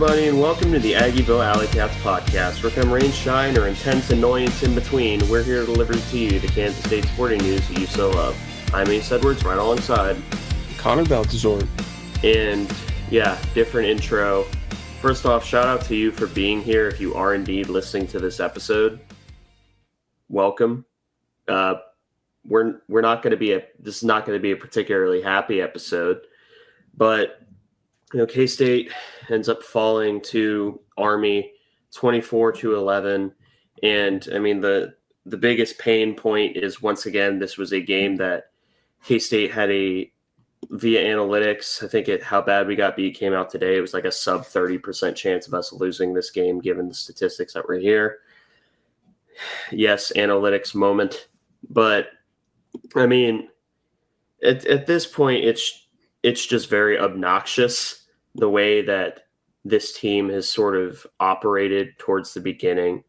everybody, and welcome to the Aggieville Alleycats podcast. Where come rain, shine, or intense annoyance in between, we're here to deliver to you the Kansas State sporting news that you so love. I'm Ace Edwards, right alongside Connor Baltazar. And yeah, different intro. First off, shout out to you for being here. If you are indeed listening to this episode, welcome. We're not going to be this is not going to be a particularly happy episode, but K-State ends up falling to Army 24-11. And I mean, the biggest pain point is, once again, this was a game that K-State had via analytics, I think how bad we got beat came out today. It was like a sub 30% chance of us losing this game, given the statistics that were here. Yes, analytics moment. But I mean, at this point, it's just very obnoxious the way that this team has sort of operated towards the beginning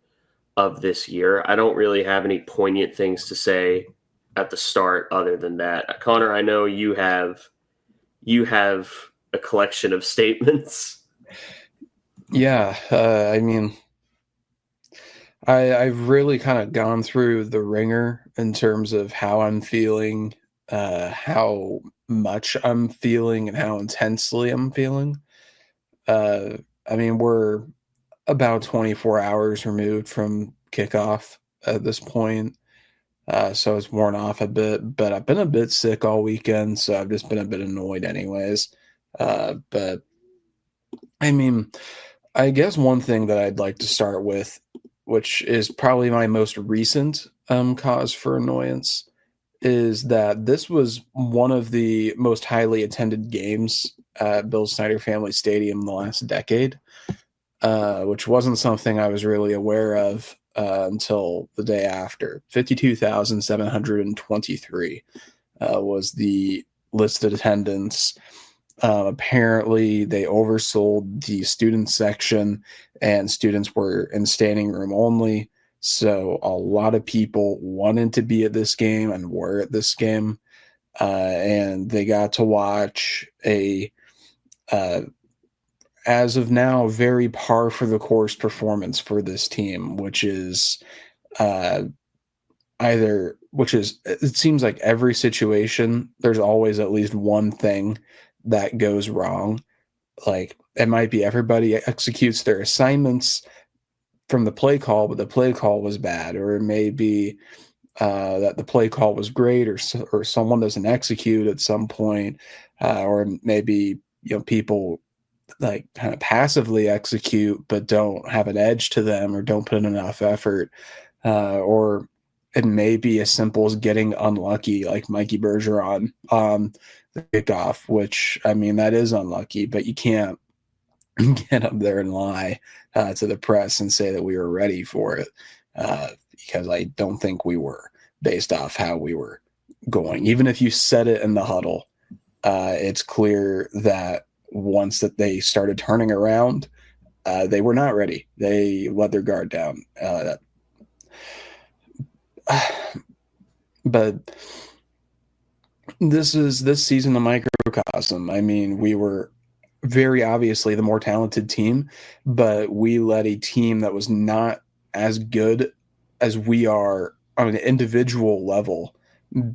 of this year. I don't really have any poignant things to say at the start other than that. Connor, I know you have a collection of statements. Yeah, I mean, I've really kind of gone through the ringer in terms of how I'm feeling, how much I'm feeling, and how intensely I'm feeling. I mean, we're about 24 hours removed from kickoff at this point, so it's worn off a bit, but I've been a bit sick all weekend, so I've just been a bit annoyed anyways. But I mean, I guess one thing that I'd like to start with, which is probably my most recent cause for annoyance, is that this was one of the most highly attended games at Bill Snyder Family Stadium in the last decade, which wasn't something I was really aware of until the day after. 52,723 was the listed attendance. Apparently, they oversold the student section, and students were in standing room only. So a lot of people wanted to be at this game and were at this game, and they got to watch as of now, very par for the course performance for this team, which is it seems like every situation, there's always at least one thing that goes wrong. Like, it might be everybody executes their assignments from the play call, but the play call was bad, or it may be that the play call was great, or someone doesn't execute at some point, or maybe people like kind of passively execute but don't have an edge to them or don't put in enough effort, or it may be as simple as getting unlucky, like Mikey Bergeron on the kickoff, which, I mean, that is unlucky, but you can't get up there and lie to the press and say that we were ready for it, because I don't think we were, based off how we were going. Even if you said it in the huddle, it's clear that once that they started turning around, they were not ready. They let their guard down. But this season a microcosm. I mean, we were very obviously the more talented team, but we let a team that was not as good as we are on an individual level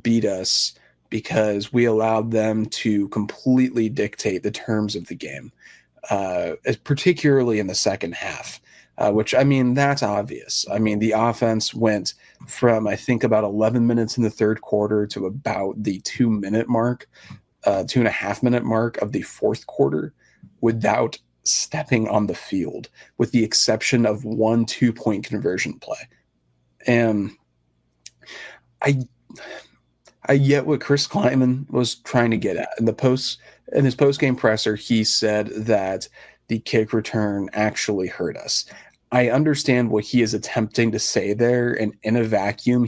beat us, because we allowed them to completely dictate the terms of the game, particularly in the second half, which, I mean, that's obvious. I mean, the offense went from, I think, about 11 minutes in the third quarter to about the 2-minute mark, 2.5-minute mark of the fourth quarter without stepping on the field, with the exception of one 2-point conversion play. And I get what Chris Kleiman was trying to get at. In his post-game presser, he said that the kick return actually hurt us. I understand what he is attempting to say there, and in a vacuum,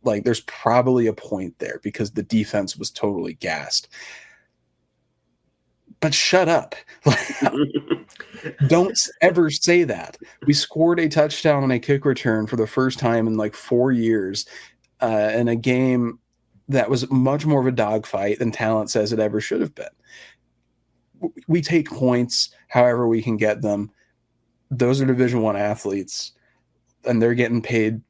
there's probably a point there because the defense was totally gassed. But shut up. Don't ever say that. We scored a touchdown on a kick return for the first time in like 4 years in a game that was much more of a dogfight than talent says it ever should have been. we take points however we can get them. Those are Division I athletes, and they're getting paid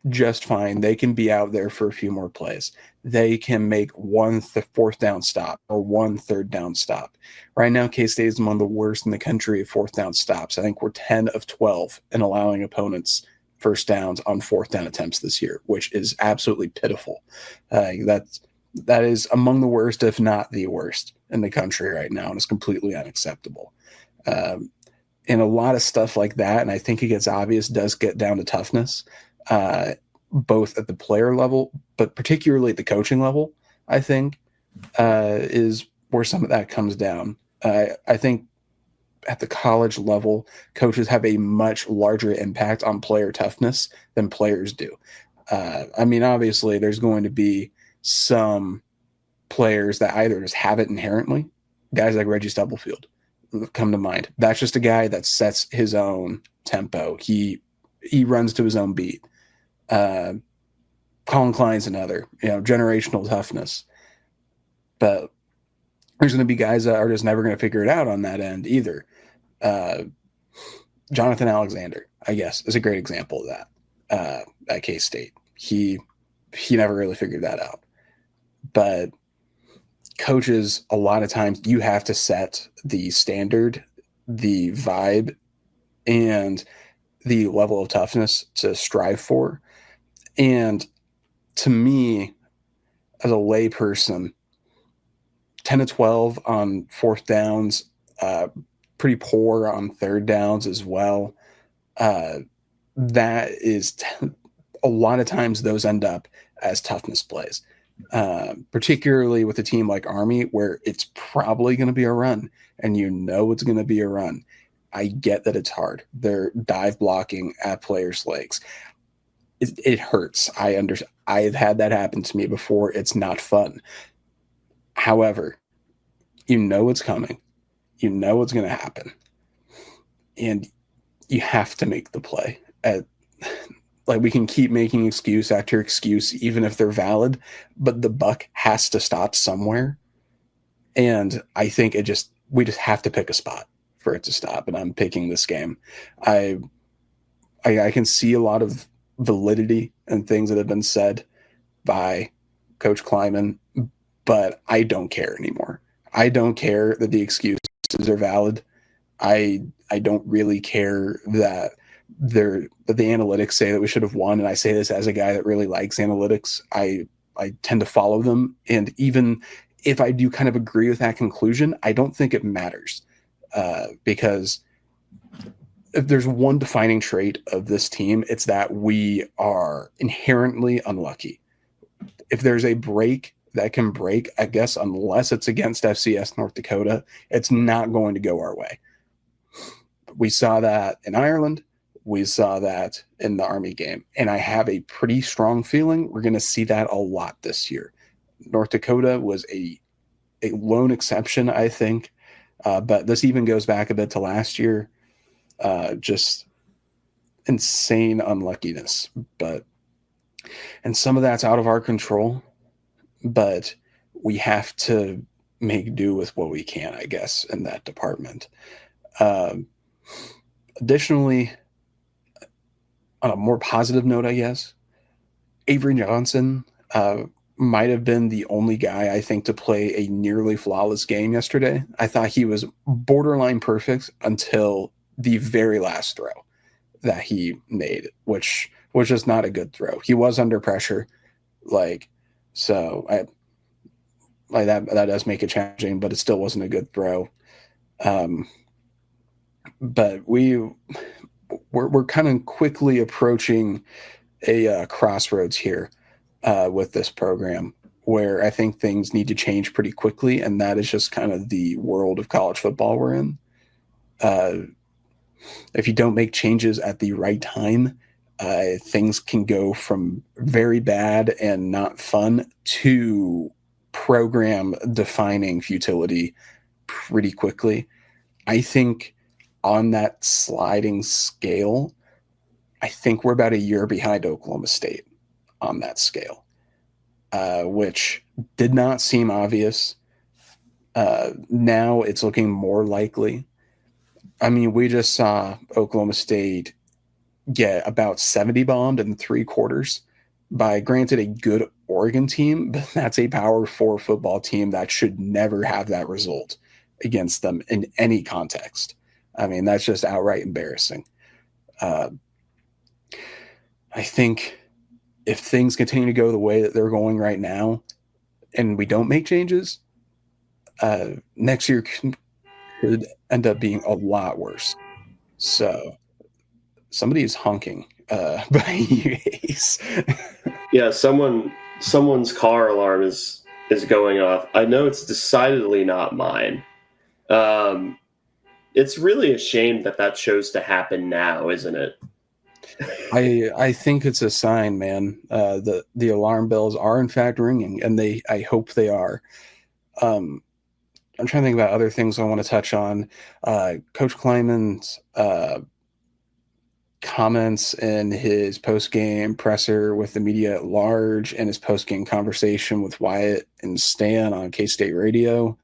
just fine. They can be out there for a few more plays. They can make one fourth down stop or one third down stop. Right now, K-State is among the worst in the country at fourth down stops. I think we're 10 of 12 in allowing opponents first downs on fourth down attempts this year, which is absolutely pitiful. That is among the worst, if not the worst, in the country right now, and it's completely unacceptable. And a lot of stuff like that, and I think it gets obvious, does get down to toughness, both at the player level, but particularly at the coaching level, I think, is where some of that comes down. I think at the college level, coaches have a much larger impact on player toughness than players do. I mean, obviously, there's going to be some players that either just have it inherently, guys like Reggie Stubblefield come to mind. That's just a guy that sets his own tempo. He runs to his own beat. Colin Klein's another, generational toughness. But there's going to be guys that are just never going to figure it out on that end either. Jonathan Alexander, I guess, is a great example of that at K-State. He never really figured that out. But coaches, a lot of times, you have to set the standard, the vibe, and the level of toughness to strive for. And to me, as a layperson, 10 to 12 on fourth downs, pretty poor on third downs as well. That is a lot of times those end up as toughness plays, particularly with a team like Army, where it's probably going to be a run, and it's going to be a run. I get that it's hard. They're dive blocking at players' legs. It hurts. I understand. I've had that happen to me before. It's not fun. However, it's coming. It's going to happen. And you have to make the play. We can keep making excuse after excuse, even if they're valid, but the buck has to stop somewhere. And I think we just have to pick a spot for it to stop. And I'm picking this game. I can see a lot of validity and things that have been said by Coach Kleiman, but I don't care anymore. I don't care that the excuses are valid. I don't really care that the analytics say that we should have won, and I say this as a guy that really likes analytics. I tend to follow them, and even if I do kind of agree with that conclusion, I don't think it matters, because if there's one defining trait of this team, it's that we are inherently unlucky. If there's a break that can break, I guess, unless it's against FCS North Dakota, it's not going to go our way. We saw that in Ireland. We saw that in the Army game. And I have a pretty strong feeling we're going to see that a lot this year. North Dakota was a lone exception, I think. But this even goes back a bit to last year. Just insane unluckiness. And some of that's out of our control. But we have to make do with what we can, I guess, in that department. Additionally, on a more positive note, I guess, Avery Johnson might have been the only guy, I think, to play a nearly flawless game yesterday. I thought he was borderline perfect until the very last throw that he made, which was just not a good throw. He was under pressure. So that does make it challenging, but it still wasn't a good throw. But we're kind of quickly approaching a crossroads here with this program, where I think things need to change pretty quickly, and that is just kind of the world of college football we're in. If you don't make changes at the right time, things can go from very bad and not fun to program-defining futility pretty quickly. I think on that sliding scale, I think we're about a year behind Oklahoma State on that scale, which did not seem obvious Now it's looking more likely. I mean, we just saw Oklahoma State get about 70 bombed in 3 quarters by, granted, a good Oregon team, but that's a Power 4 football team that should never have that result against them in any context. I mean, that's just outright embarrassing. I think if things continue to go the way that they're going right now and we don't make changes, next year could end up being a lot worse. So somebody is honking by you, Ace. Yeah, someone's car alarm is going off. I know it's decidedly not mine. It's really a shame that chose to happen now, isn't it? I think it's a sign, man. The alarm bells are in fact ringing, and I hope they are. I'm trying to think about other things I want to touch on. Coach Kleiman's comments in his post-game presser with the media at large and his post-game conversation with Wyatt and Stan on K-State radio.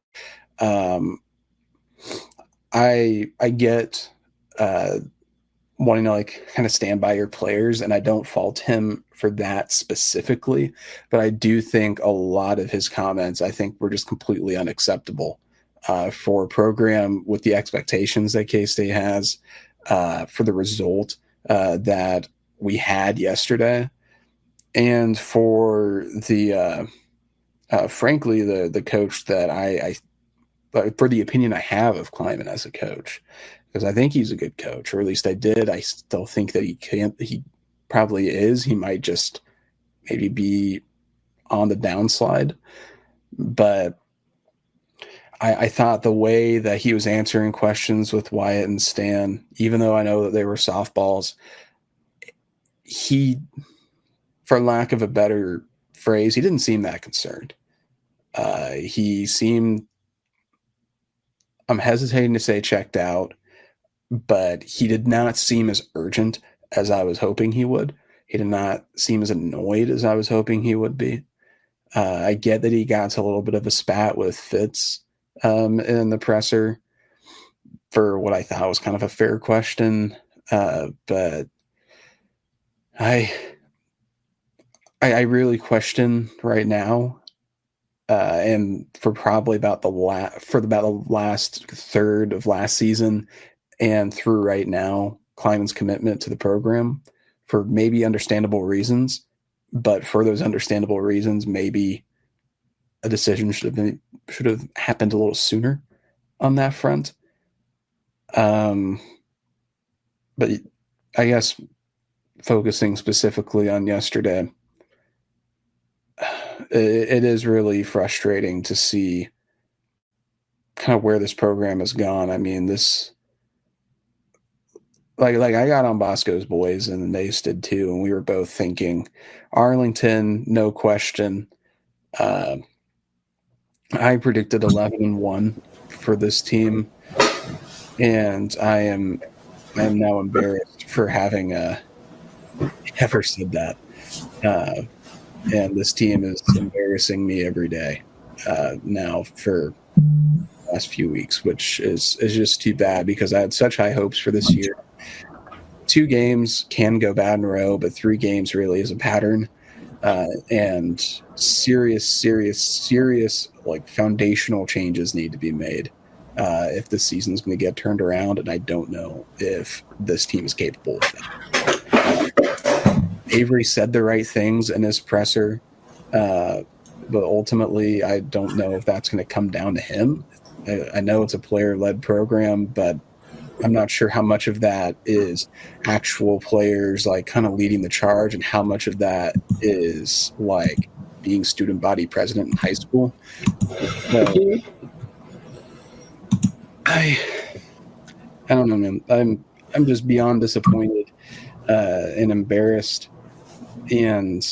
I get wanting to kind of stand by your players, and I don't fault him for that specifically, but I do think a lot of his comments, I think, were just completely unacceptable for a program with the expectations that K-State has, for the result that we had yesterday, and for the frankly the coach that I for the opinion I have of Kleiman as a coach, because I think he's a good coach, or at least I did. I still think that he probably is. He might just maybe be on the downslide, but I thought the way that he was answering questions with Wyatt and Stan, even though I know that they were softballs, he, for lack of a better phrase, he didn't seem that concerned. He seemed, I'm hesitating to say checked out, but he did not seem as urgent as I was hoping he would. He did not seem as annoyed as I was hoping he would be. I get that he got to a little bit of a spat with Fitz in the presser for what I thought was kind of a fair question. But I really question right now, and for probably about the last third of last season and through right now, Kleiman's commitment to the program, for maybe understandable reasons, but for those understandable reasons, maybe a decision should have happened a little sooner on that front. But I guess focusing specifically on yesterday, it is really frustrating to see kind of where this program has gone. I mean, this, like I got on Bosco's boys and they did too, and we were both thinking Arlington, no question. I predicted 11-1 for this team, and I am now embarrassed for having ever said that. And this team is embarrassing me every day now for the last few weeks, which is just too bad, because I had such high hopes for this year. 2 games can go bad in a row, but 3 games really is a pattern. And serious like foundational changes need to be made if the season's going to get turned around, and I don't know if this team is capable of that. Avery said the right things in his presser, but ultimately I don't know if that's going to come down to him. I know it's a player-led program, but I'm not sure how much of that is actual players like kind of leading the charge, and how much of that is like being student body president in high school. So, I don't know, man. I'm just beyond disappointed and embarrassed, and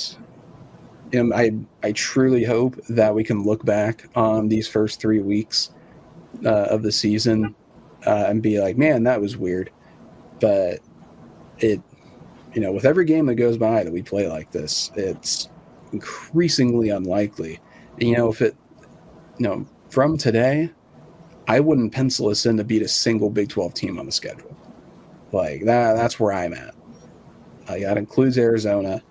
I truly hope that we can look back on these first 3 weeks of the season and be like, man, that was weird. But with every game that goes by that we play like this, it's increasingly unlikely. If it, from today, I wouldn't pencil us in to beat a single Big 12 team on the schedule. Like that's where I'm at. That includes Arizona.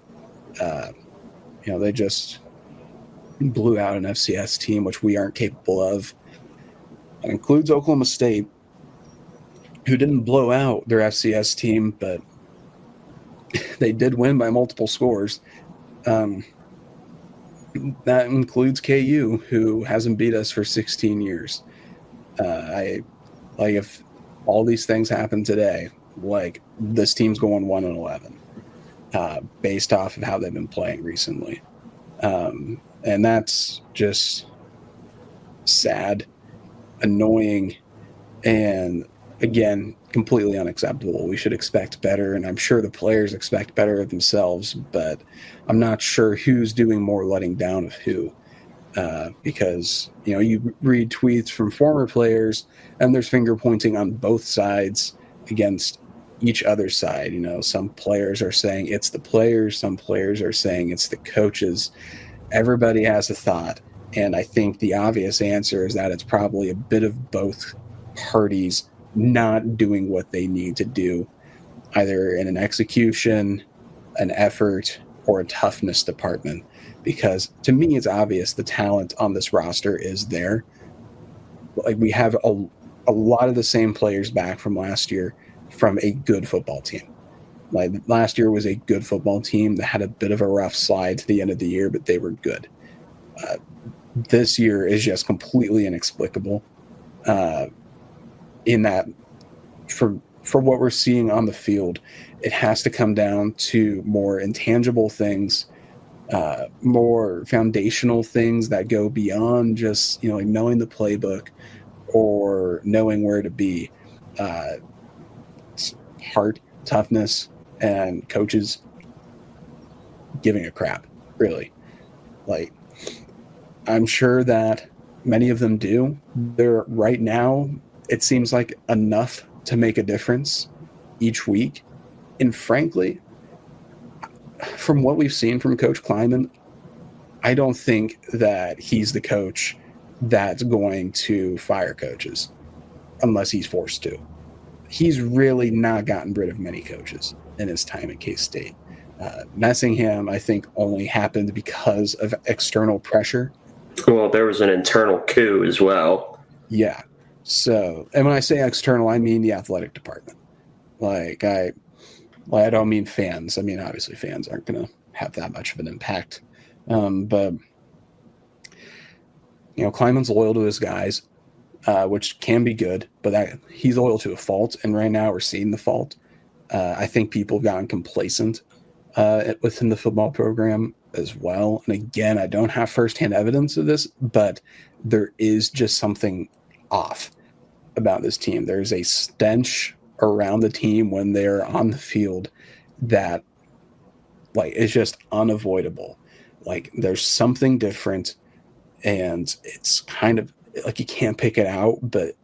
They just blew out an FCS team, which we aren't capable of. It includes Oklahoma State, who didn't blow out their FCS team, but they did win by multiple scores. That includes KU, who hasn't beat us for 16 years. If all these things happen today, like this team's going 1-11, based off of how they've been playing recently. And that's just sad, annoying, and again, completely unacceptable. We should expect better, and I'm sure the players expect better of themselves, but I'm not sure who's doing more letting down of who. Because, you read tweets from former players, and there's finger pointing on both sides against each other's side. Some players are saying it's the players, some players are saying it's the coaches. Everybody has a thought, and I think the obvious answer is that it's probably a bit of both parties not doing what they need to do, either in an execution, an effort, or a toughness department. Because to me, it's obvious the talent on this roster is there. Like, we have a lot of the same players back from last year from a good football team. Like, last year was a good football team that had a bit of a rough slide to the end of the year, but they were good. This year is just completely inexplicable. In that, for what we're seeing on the field, it has to come down to more intangible things, more foundational things that go beyond just knowing the playbook or knowing where to be. Heart, toughness, and coaches giving a crap, really. Like, I'm sure that many of them do. They're right now, it seems like enough to make a difference each week. And frankly, from what we've seen from Coach Kleiman, I don't think that he's the coach that's going to fire coaches unless he's forced to. He's really not gotten rid of many coaches in his time at K-State. Messingham, I think, only happened because of external pressure. Well, there was an internal coup as well. Yeah. So, and when I say external, I mean the athletic department. I don't mean fans. I mean, obviously fans aren't going to have that much of an impact. But Kleiman's loyal to his guys, which can be good, but he's loyal to a fault. And right now we're seeing the fault. I think people have gotten complacent within the football program as well. And again, I don't have firsthand evidence of this, but there is just something off about this team. There's a stench around the team when they're on the field that is just unavoidable. Like, there's something different, and it's kind of like you can't pick it out, but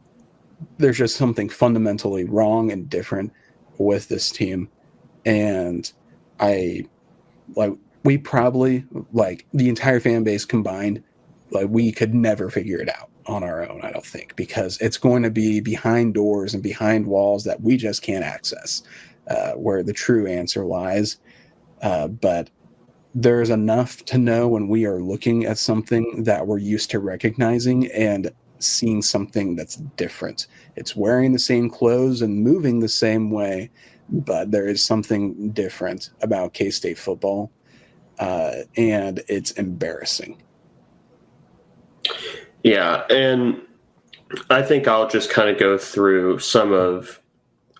there's just something fundamentally wrong and different with this team. And we probably, the entire fan base combined, we could never figure it out on our own, I don't think, because it's going to be behind doors and behind walls that we just can't access, where the true answer lies. But there's enough to know when we are looking at something that we're used to recognizing and seeing something that's different. It's wearing the same clothes and moving the same way, but there is something different about K-State football, and it's embarrassing. Yeah, and I think I'll just kind of go through some of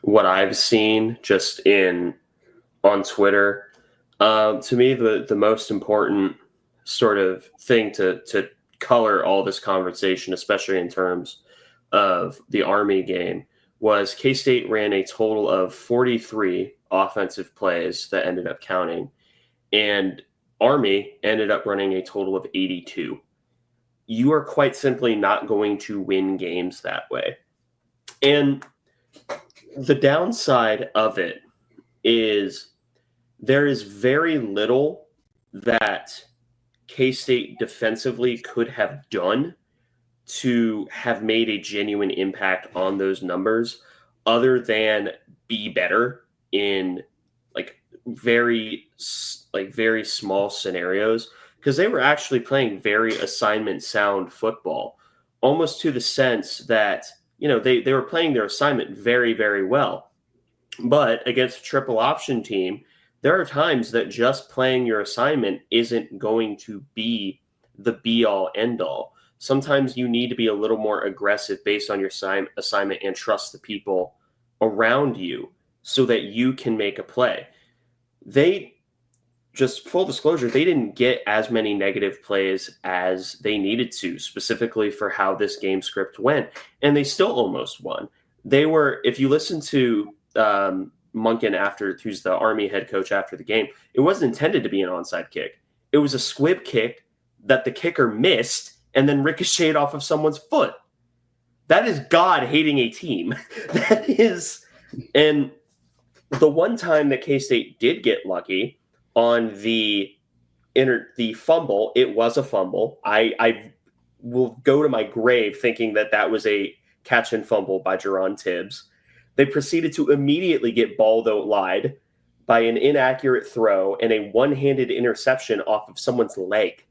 what I've seen just on Twitter. To me, the most important sort of thing to color all this conversation, especially in terms of the Army game, was K-State ran a total of 43 offensive plays that ended up counting, and Army ended up running a total of 82. You are quite simply not going to win games that way. And the downside of it is there is very little that K-State defensively could have done to have made a genuine impact on those numbers other than be better in like very small scenarios, because they were actually playing very assignment sound football, almost to the sense that they were playing their assignment very, very well. But against a triple option team, there are times that just playing your assignment isn't going to be the be all end all. Sometimes you need to be a little more aggressive based on your assignment and trust the people around you so that you can make a play. They, just full disclosure, they didn't get as many negative plays as they needed to, specifically for how this game script went, and they still almost won. They were, if you listen to Monken, who's the Army head coach, after the game, it wasn't intended to be an onside kick. It was a squib kick that the kicker missed and then ricocheted off of someone's foot. That is God hating a team. That is, and the one time that K-State did get lucky on the fumble, it was a fumble. I will go to my grave thinking that was a catch and fumble by Jerron Tibbs. They proceeded to immediately get ball don't lied by an inaccurate throw and a one-handed interception off of someone's leg.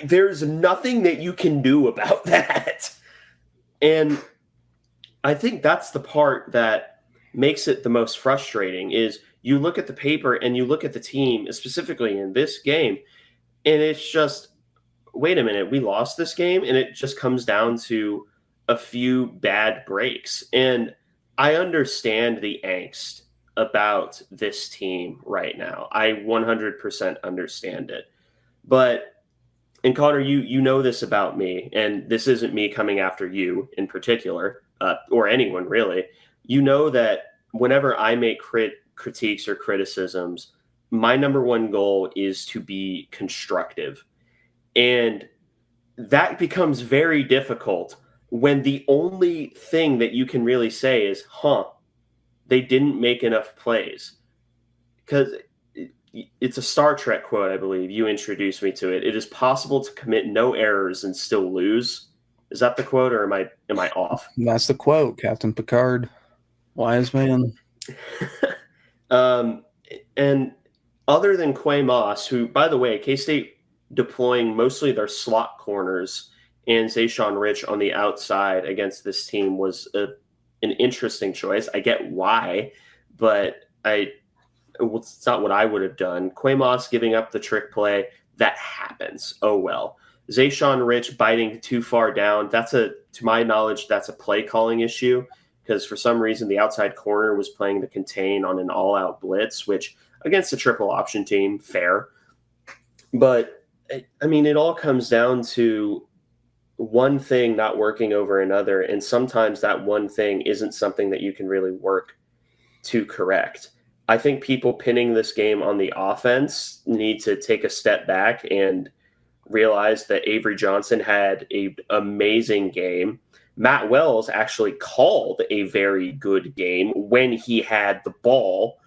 There's nothing that you can do about that. And I think that's the part that makes it the most frustrating, is you look at the paper and you look at the team, specifically in this game, and it's just, wait a minute, we lost this game, and it just comes down to a few bad breaks. And I understand the angst about this team right now. I 100% understand it. But, and Connor, you know this about me, and this isn't me coming after you in particular, or anyone really. You know that whenever I make critiques or criticisms, my number one goal is to be constructive. And that becomes very difficult when the only thing that you can really say is, they didn't make enough plays. Because it's a Star Trek quote, I believe. You introduced me to it. It is possible to commit no errors and still lose. Is that the quote, or am I off? That's the quote, Captain Picard. Wise man. And other than Quay Moss, who, by the way, K-State deploying mostly their slot corners and Zayshawn Rich on the outside against this team was an interesting choice. I get why, but it's not what I would have done. Quay Moss giving up the trick play, that happens. Oh, well. Zayshawn Rich biting too far down, to my knowledge, that's a play calling issue, because for some reason the outside corner was playing the contain on an all-out blitz, which against a triple option team, fair. But, I mean, it all comes down to one thing not working over another, and sometimes that one thing isn't something that you can really work to correct. I think people pinning this game on the offense need to take a step back and realize that Avery Johnson had an amazing game. Matt Wells actually called a very good game when he had the ball.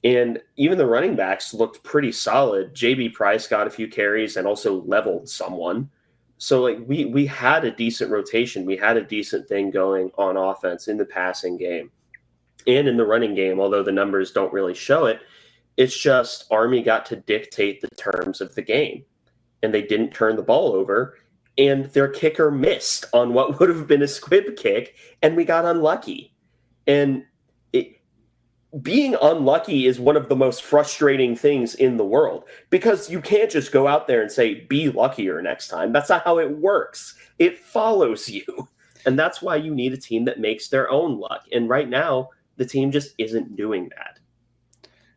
And even the running backs looked pretty solid. JB Price got a few carries and also leveled someone. So like we had a decent rotation. We had a decent thing going on offense in the passing game and in the running game, although the numbers don't really show it. It's just Army got to dictate the terms of the game, and they didn't turn the ball over, and their kicker missed on what would have been a squib kick, and we got unlucky. And being unlucky is one of the most frustrating things in the world, because you can't just go out there and say, be luckier next time. That's not how it works. It follows you. And that's why you need a team that makes their own luck. And right now, the team just isn't doing that.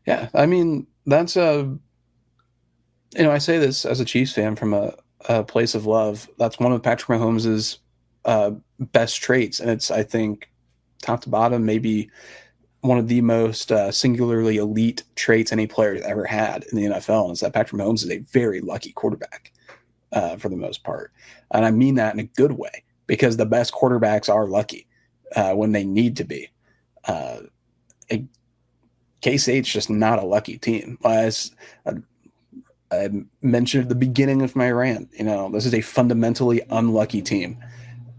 Yeah, I mean, that's I say this as a Chiefs fan from a place of love. That's one of Patrick Mahomes' best traits. And it's, I think, top to bottom, maybe one of the most singularly elite traits any player has ever had in the NFL, and is that Patrick Mahomes is a very lucky quarterback for the most part. And I mean that in a good way, because the best quarterbacks are lucky when they need to be. K-State's just not a lucky team. I mentioned at the beginning of my rant, this is a fundamentally unlucky team,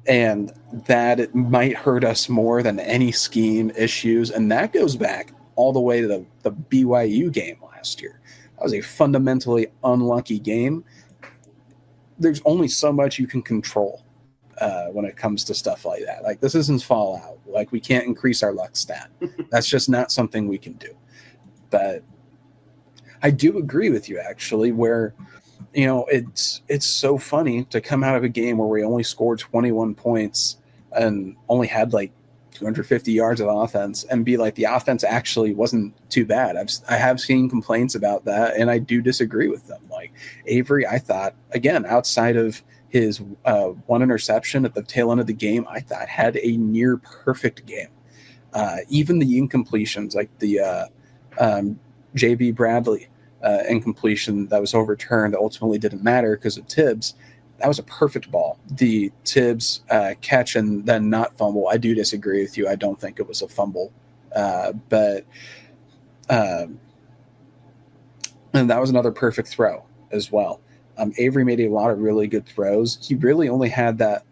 and that it might hurt us more than any scheme issues. And that goes back all the way to the BYU game last year. That was a fundamentally unlucky game. There's only so much you can control when it comes to stuff like that. Like, this isn't Fallout. Like, we can't increase our luck stat. That's just not something we can do. But I do agree with you, actually, where it's so funny to come out of a game where we only scored 21 points and only had like 250 yards of offense and be like, the offense actually wasn't too bad. I have seen complaints about that, and I do disagree with them. Like, Avery, I thought, again, outside of his one interception at the tail end of the game, I thought had a near perfect game. Even the incompletions, like the JB Bradley incompletion that was overturned, that ultimately didn't matter because of Tibbs. That was a perfect ball. The Tibbs catch and then not fumble, I do disagree with you. I don't think it was a fumble. But and that was another perfect throw as well. Avery made a lot of really good throws. He really only had the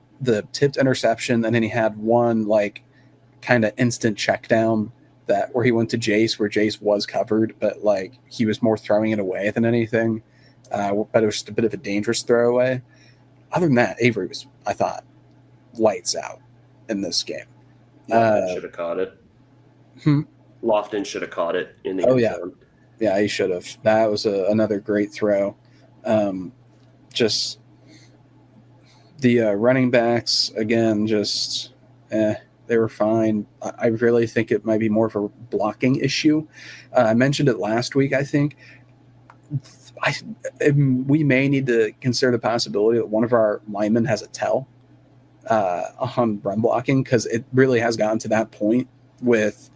tipped interception, and then he had one like kind of instant check down that where he went to Jace, where Jace was covered, but like he was more throwing it away than anything. But it was just a bit of a dangerous throwaway. Other than that, Avery was, I thought, lights out in this game. Lofton should have caught it. Lofton should have caught it in the end zone. Yeah, he should have. That was another great throw. Just the running backs, again, just they were fine. I really think it might be more of a blocking issue. I mentioned it last week, I think. We may need to consider the possibility that one of our linemen has a tell on run blocking, because it really has gotten to that point with,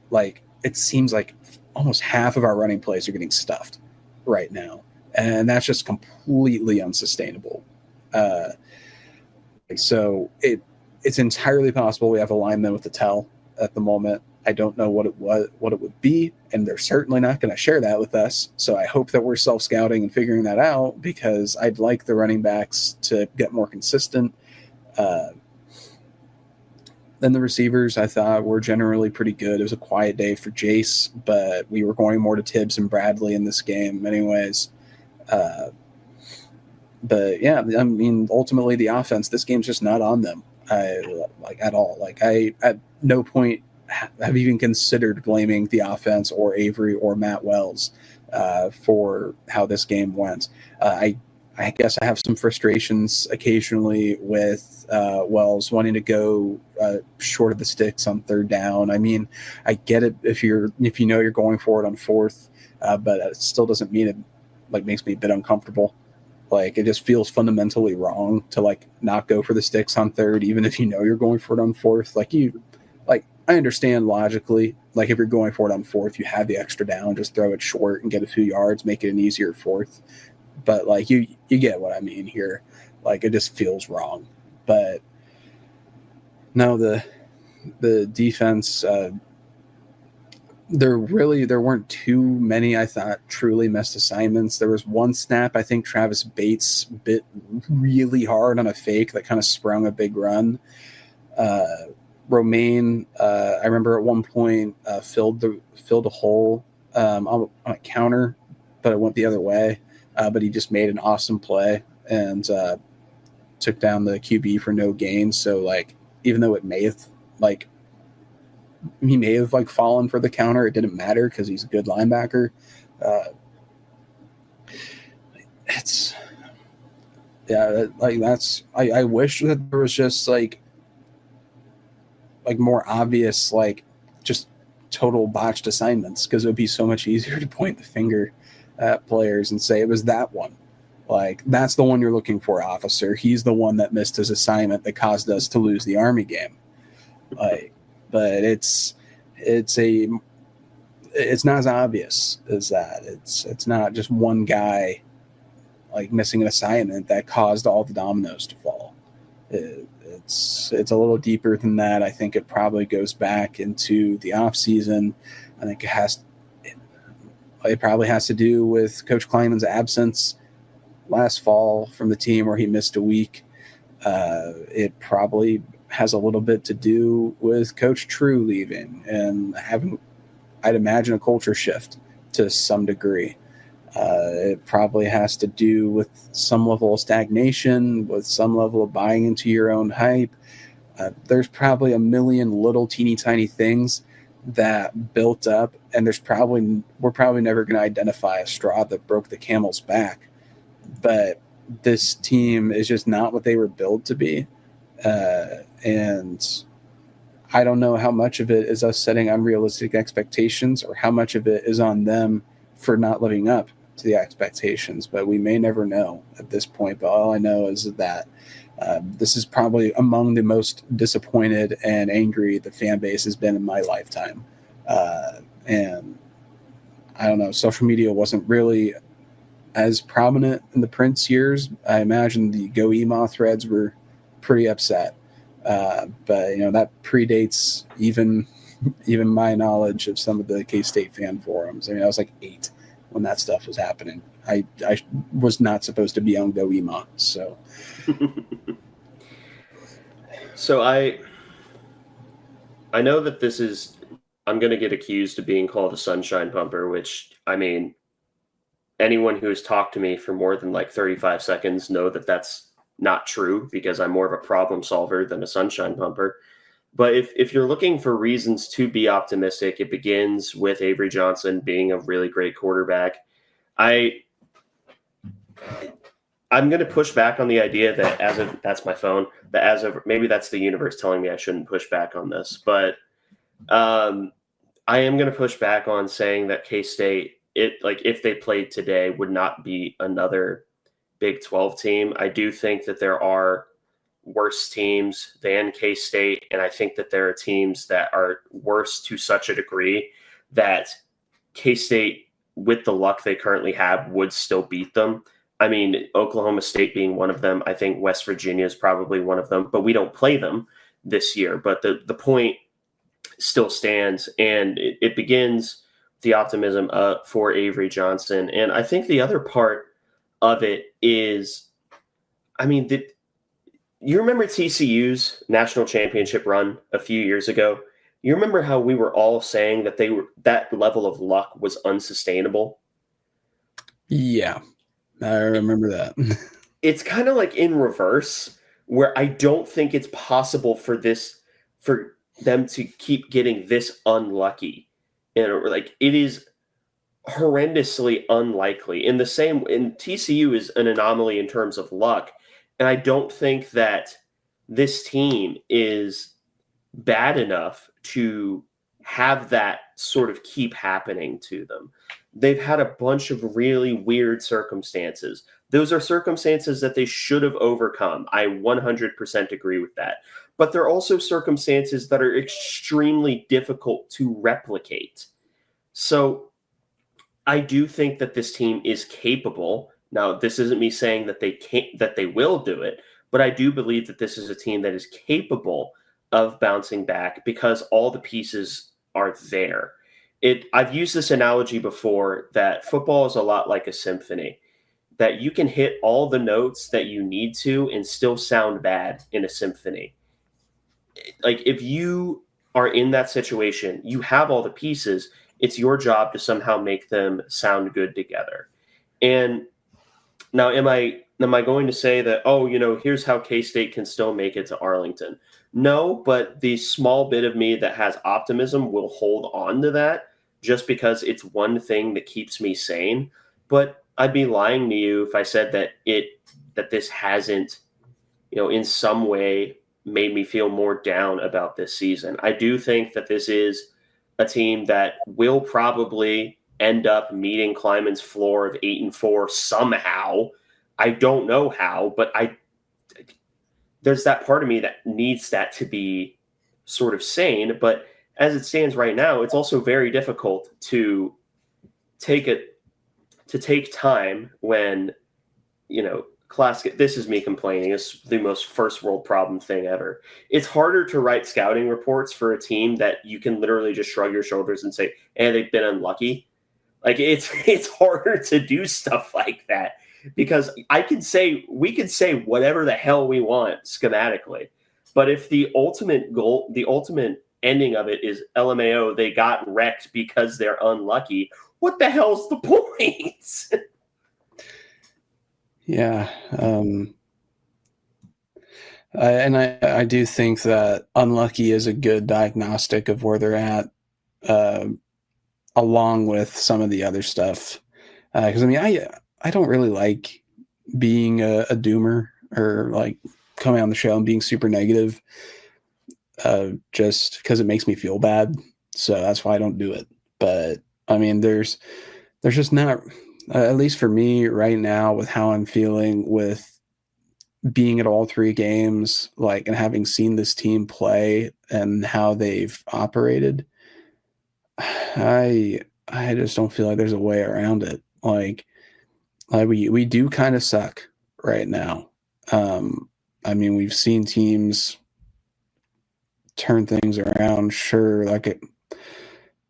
like, it seems like almost half of our running plays are getting stuffed right now. And that's just completely unsustainable. So it's entirely possible we have a lineman with a tell at the moment. I don't know what it would be, and they're certainly not going to share that with us. So I hope that we're self-scouting and figuring that out, because I'd like the running backs to get more consistent. Then the receivers, I thought, were generally pretty good. It was a quiet day for Jace, but we were going more to Tibbs and Bradley in this game anyways. But yeah, I mean, ultimately the offense, this game's just not on them, at all. Like, I at no point have even considered blaming the offense or Avery or Matt Wells for how this game went. I guess I have some frustrations occasionally with Wells wanting to go short of the sticks on third down. I mean, I get it if you know you're going for it on fourth, but it still doesn't mean it makes me a bit uncomfortable. Like, it just feels fundamentally wrong to not go for the sticks on third, even if you know you're going for it on fourth. I understand logically, if you're going for it on fourth, you have the extra down, just throw it short and get a few yards, make it an easier fourth. But you get what I mean here. It just feels wrong. But no, the defense, there weren't too many, I thought, truly missed assignments. There was one snap, I think Travis Bates bit really hard on a fake that kind of sprung a big run. Romaine, I remember at one point filled a hole on a counter, but it went the other way. But he just made an awesome play and took down the QB for no gain. So even though it may have he may have fallen for the counter, it didn't matter because he's a good linebacker. I wish that there was just more obvious just total botched assignments, because it would be so much easier to point the finger at players and say it was that one. That's the one you're looking for, officer. He's the one that missed his assignment that caused us to lose the Army game. But it's not as obvious as that. It's not just one guy missing an assignment that caused all the dominoes to fall. It's a little deeper than that. I think it probably goes back into the off season. I think it has It probably has to do with Coach Kleiman's absence last fall from the team where he missed a week. It probably has a little bit to do with Coach True leaving and having, I'd imagine, a culture shift to some degree. It probably has to do with some level of stagnation, with some level of buying into your own hype. There's probably a million little teeny tiny things that built up, and we're probably never going to identify a straw that broke the camel's back. But this team is just not what they were built to be. And I don't know how much of it is us setting unrealistic expectations or how much of it is on them for not living up to the expectations, but we may never know at this point. But all I know is that this is probably among the most disappointed and angry the fan base has been in my lifetime. And I don't know, social media wasn't really as prominent in the Prince years. I imagine the Go Ema threads were pretty upset. But that predates even my knowledge of some of the K-State fan forums. I mean, I was like 8 when that stuff was happening. I was not supposed to be on Go Ema, so. So I know that I'm going to get accused of being called a sunshine pumper, which, I mean, anyone who has talked to me for more than like 35 seconds know that that's not true, because I'm more of a problem solver than a sunshine pumper. But if you're looking for reasons to be optimistic, it begins with Avery Johnson being a really great quarterback. I'm going to push back on the idea that that's my phone, maybe that's the universe telling me I shouldn't push back on this. But I am going to push back on saying that K-State, if they played today, would not be another Big 12 team. I do think that there are worse teams than K-State, and I think that there are teams that are worse to such a degree that K-State, with the luck they currently have, would still beat them. I mean, Oklahoma State being one of them. I think West Virginia is probably one of them, but we don't play them this year. But the point still stands, and it begins the optimism for Avery Johnson. And I think the other part of it is, I mean, you remember TCU's national championship run a few years ago? You remember how we were all saying that that level of luck was unsustainable? Yeah, I remember that. It's kind of like in reverse, where I don't think it's possible for them to keep getting this unlucky. And like, it is horrendously unlikely. And TCU is an anomaly in terms of luck. And I don't think that this team is bad enough to have that sort of keep happening to them. They've had a bunch of really weird circumstances. Those are circumstances that they should have overcome. I 100% agree with that. But they're also circumstances that are extremely difficult to replicate. So I do think that this team is capable. Now, this isn't me saying that they will do it, but I do believe that this is a team that is capable of bouncing back because all the pieces are there. I've used this analogy before that football is a lot like a symphony, that you can hit all the notes that you need to and still sound bad in a symphony. Like, if you are in that situation, you have all the pieces. It's your job to somehow make them sound good together. And now, am I going to say that, here's how K-State can still make it to Arlington? No, but the small bit of me that has optimism will hold on to that just because it's one thing that keeps me sane. But I'd be lying to you if I said that this hasn't, in some way made me feel more down about this season. I do think that this is a team that will probably end up meeting Kleiman's floor of 8-4 somehow. I don't know how, but there's that part of me that needs that to be sort of sane. But as it stands right now, it's also very difficult to take time when, this is me complaining. It's the most first world problem thing ever. It's harder to write scouting reports for a team that you can literally just shrug your shoulders and say, hey, they've been unlucky. Like it's harder to do stuff like that because we could say whatever the hell we want schematically, but if the ultimate goal, the ultimate ending of it is LMAO, they got wrecked because they're unlucky. What the hell's the point? Yeah. I do think that unlucky is a good diagnostic of where they're at, along with some of the other stuff. Because I don't really like being a doomer or like coming on the show and being super negative, just because it makes me feel bad. So that's why I don't do it. But I mean, there's just not, at least for me right now, with how I'm feeling with being at all three games, like, and having seen this team play and how they've operated, I just don't feel like there's a way around it. Like we do kind of suck right now. I mean, we've seen teams turn things around, sure,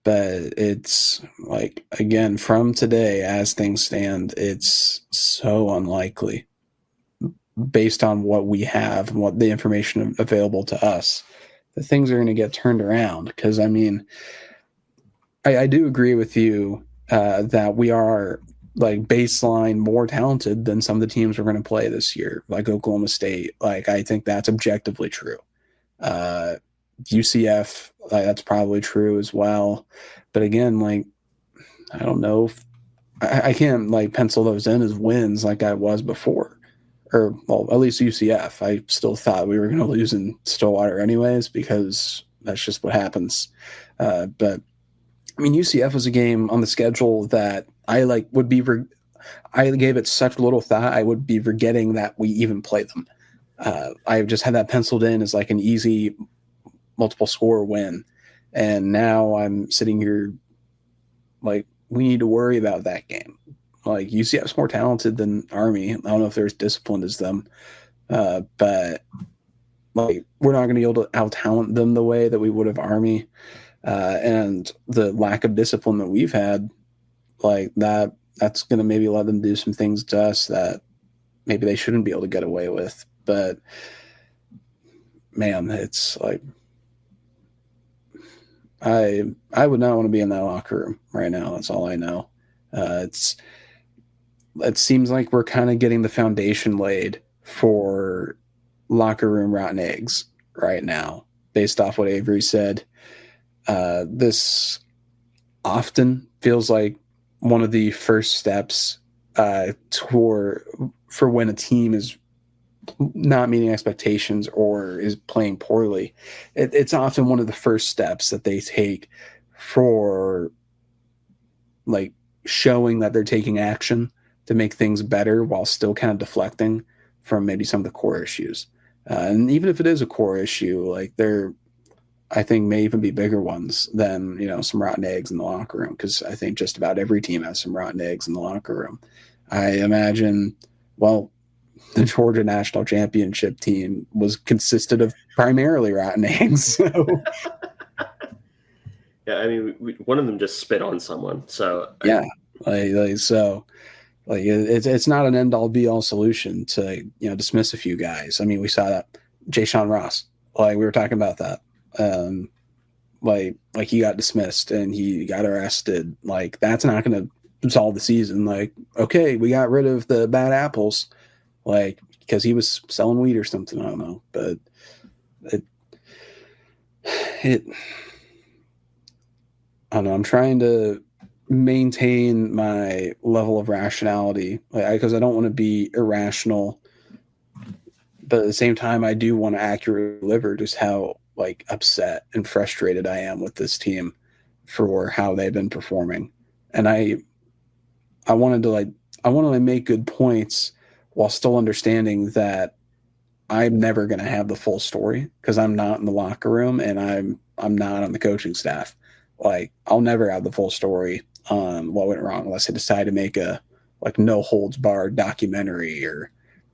but it's like, again, from today, as things stand, it's so unlikely based on what we have and what the information available to us, that things are going to get turned around. Because I mean, I do agree with you that we are, like, baseline more talented than some of the teams we're going to play this year, like Oklahoma State. Like, I think that's objectively true. UCF, that's probably true as well. But again, like, I don't know if I can't like pencil those in as wins like I was before. Or, well, at least UCF. I still thought we were going to lose in Stillwater anyways, because that's just what happens. But I mean, UCF was a game on the schedule that I like would be. I gave it such little thought, I would be forgetting that we even played them. I just had that penciled in as like an easy multiple score win, and now I'm sitting here like, we need to worry about that game. Like, UCF's more talented than Army. I don't know if they're as disciplined as them, but like, we're not going to be able to out-talent them the way that we would have Army. And the lack of discipline that we've had, like, that's going to maybe let them do some things to us that maybe they shouldn't be able to get away with. But man, it's like, I would not want to be in that locker room right now. That's all I know. It seems like we're kind of getting the foundation laid for locker room rotten eggs right now, based off what Avery said. This often feels like one of the first steps for when a team is not meeting expectations or is playing poorly. It's often one of the first steps that they take for, like, showing that they're taking action to make things better while still kind of deflecting from maybe some of the core issues. And even if it is a core issue, like, I think may even be bigger ones than, some rotten eggs in the locker room, because I think just about every team has some rotten eggs in the locker room. I imagine, well, the Georgia national championship team consisted of primarily rotten eggs. So. Yeah, I mean, one of them just spit on someone. So yeah, it's not an end-all be-all solution to dismiss a few guys. I mean, we saw that Jay Sean Ross. Like, we were talking about that. Like he got dismissed and he got arrested. Like, that's not going to solve the season. Like, okay, we got rid of the bad apples, like, because he was selling weed or something. I don't know, but I don't know. I'm trying to maintain my level of rationality, because I don't want to be irrational, but at the same time, I do want to accurately deliver just how, like, upset and frustrated I am with this team for how they've been performing. And I wanted to make good points while still understanding that I'm never going to have the full story, because I'm not in the locker room and I'm not on the coaching staff. Like, I'll never have the full story on what went wrong unless I decide to make a, like, no holds barred documentary, or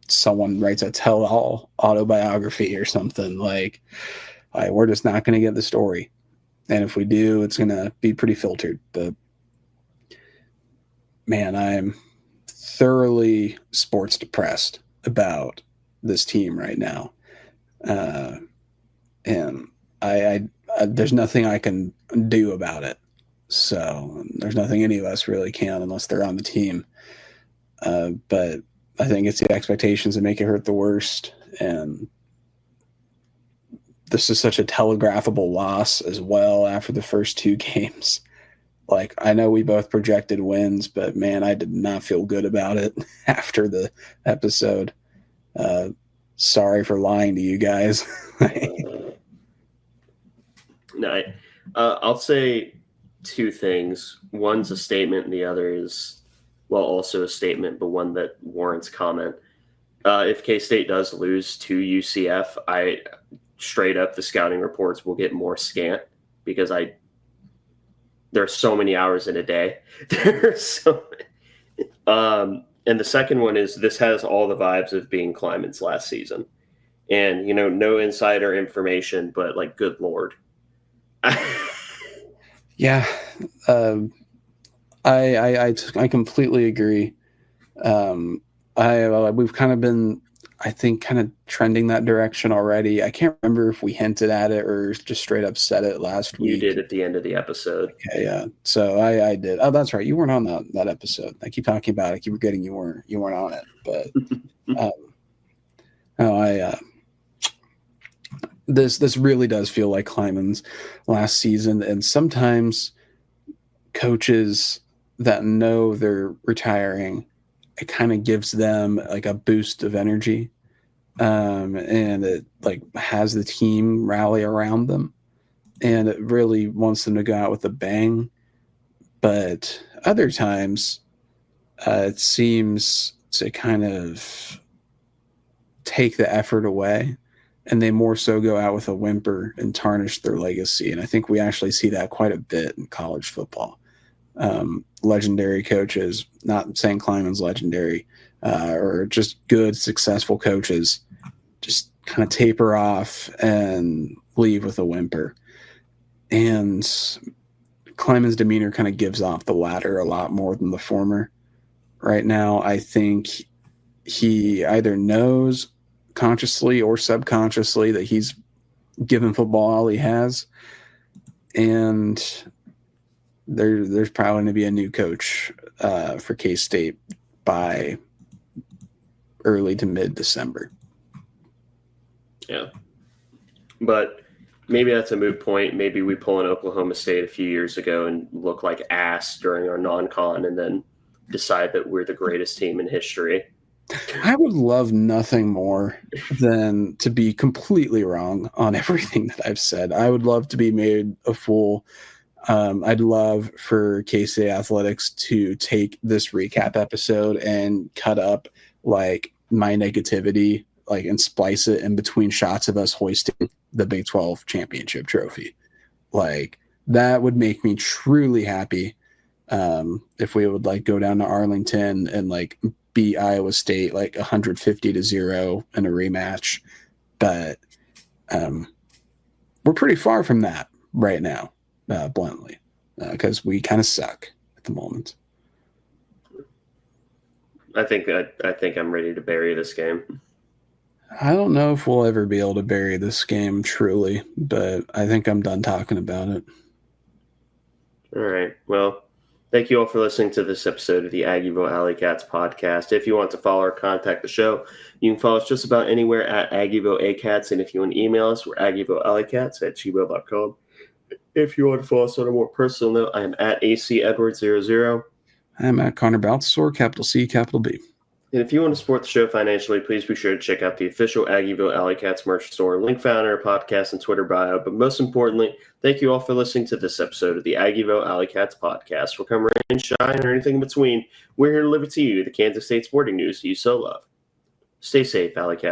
someone writes a tell-all autobiography or something. Like, we're just not going to get the story. And if we do, it's going to be pretty filtered. But man, I'm thoroughly sports depressed about this team right now. And I there's nothing I can do about it. So there's nothing any of us really can unless they're on the team. But I think it's the expectations that make it hurt the worst. And this is such a telegraphable loss as well after the first two games. Like, I know we both projected wins, but man, I did not feel good about it after the episode. Sorry for lying to you guys. No, I'll say two things. One's a statement, and the other is, well, also a statement, but one that warrants comment. If K-State does lose to UCF, I straight up, the scouting reports will get more scant because there's so many hours in a day. There's so many. And the second one is, this has all the vibes of being Kleiman's last season. And, no insider information, but like, good Lord. Yeah. I completely agree. We've kind of been, I think, kind of trending that direction already. I can't remember if we hinted at it or just straight up said it last week. You did at the end of the episode. Okay, yeah. So I did. Oh, that's right. You weren't on that episode. I keep talking about it. I keep forgetting you weren't on it. But this really does feel like Kleiman's last season, and sometimes coaches that know they're retiring, it kind of gives them like a boost of energy, and it like has the team rally around them, and it really wants them to go out with a bang. But other times, it seems to kind of take the effort away, and they more so go out with a whimper and tarnish their legacy. And I think we actually see that quite a bit in college football. Legendary coaches, not saying Kleiman's legendary, or just good, successful coaches, just kind of taper off and leave with a whimper. And Kleiman's demeanor kind of gives off the latter a lot more than the former. Right now, I think he either knows consciously or subconsciously that he's given football all he has, and there's probably going to be a new coach for K-State by early to mid-December. Yeah. But maybe that's a moot point. Maybe we pull in Oklahoma State a few years ago and look like ass during our non-con and then decide that we're the greatest team in history. I would love nothing more than to be completely wrong on everything that I've said. I would love to be made a fool. I'd love for K-State Athletics to take this recap episode and cut up like my negativity, like, and splice it in between shots of us hoisting the Big 12 championship trophy. Like, that would make me truly happy. If we would like go down to Arlington and like beat Iowa State like 150-0 in a rematch. But we're pretty far from that right now, bluntly, because we kind of suck at the moment. I think I'm ready to bury this game. I don't know if we'll ever be able to bury this game truly, but I think I'm done talking about it. All right. Well, thank you all for listening to this episode of the Aggieville Alleycats podcast. If you want to follow or contact the show, you can follow us just about anywhere at Aggieville Alleycats. And if you want to email us, we're aggievillealleycats@gmail.com. If you want to follow us on a more personal note, I am at ACEdwards00. I'm at Connor Baltasar, capital C, capital B. And if you want to support the show financially, please be sure to check out the official Aggieville Alleycats merch store. Link found in our podcast and Twitter bio. But most importantly, thank you all for listening to this episode of the Aggieville Alleycats podcast. For come rain, shine, or anything in between, we're here to live it to you, the Kansas State sporting news you so love. Stay safe, Alleycats.